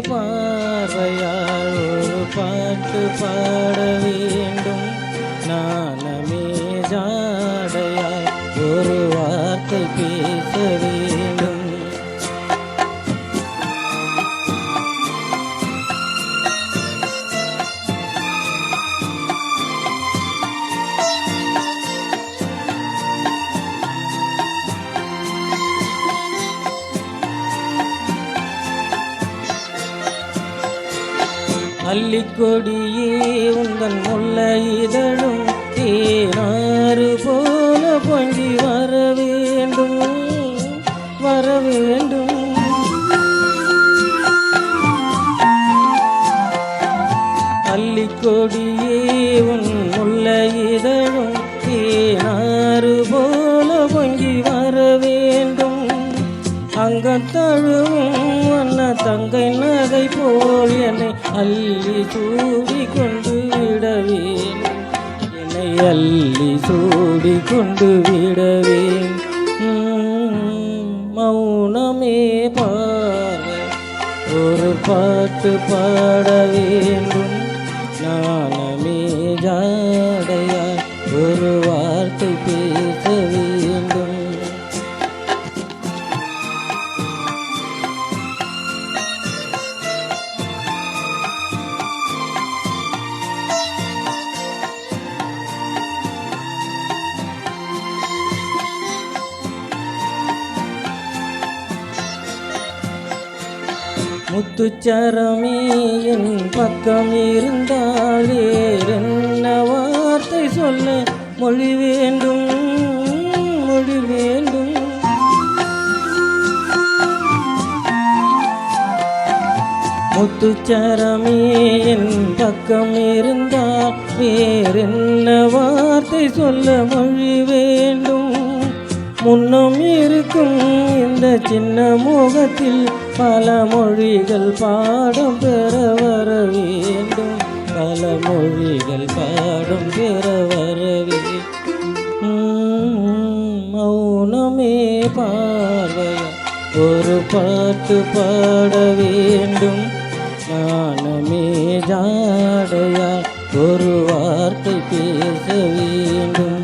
பார்வையால் ஒரு பாட்டு பாட வேண்டும். நாணமே ஜாடையால் ஒரு வார்த்தை பேச வேண்டும். அல்லிக்கொடியே உந்தன் முல்லை இதழும் தேனாறு போல பொங்கி வர வேண்டும், வர வேண்டும். அல்லிக்கொடியே உன் முல்லை இதழும் தேனாறு போல பொங்கி வர வேண்டும். அங்கத்தழுவும் வண்ண தங்கை நகை போல் என்னை அள்ளி சூடி கொண்டு விடவேன், என்னை அள்ளி சூடி கொண்டு விடவேன். மௌனமே பாரு ஒரு பாட்டு பாட வேண்டும். நாணமே ஜாடையால் ஒரு வார்த்தை பேச வேண்டும். முத்துச்சரமே என் பக்கம் இருந்தால் வேறென்ன வார்த்தை சொல்ல மொழி வேண்டும், மொழி வேண்டும். முத்துச்சரமே என் பக்கம் இருந்தால் வேறென்ன வார்த்தை சொல்ல மொழி வேண்டும். முன்னும் இருக்கும் இந்த சின்ன முகத்தில் பல மொழிகள் பாடம் பெற வர வேண்டும், பல மொழிகள் பாடம் பெற வர வேண்டும். மௌனமே பார்வையா ஒரு பாட்டு பாட வேண்டும். நாணமே ஜாடையா ஒரு வார்த்தை பேச வேண்டும்.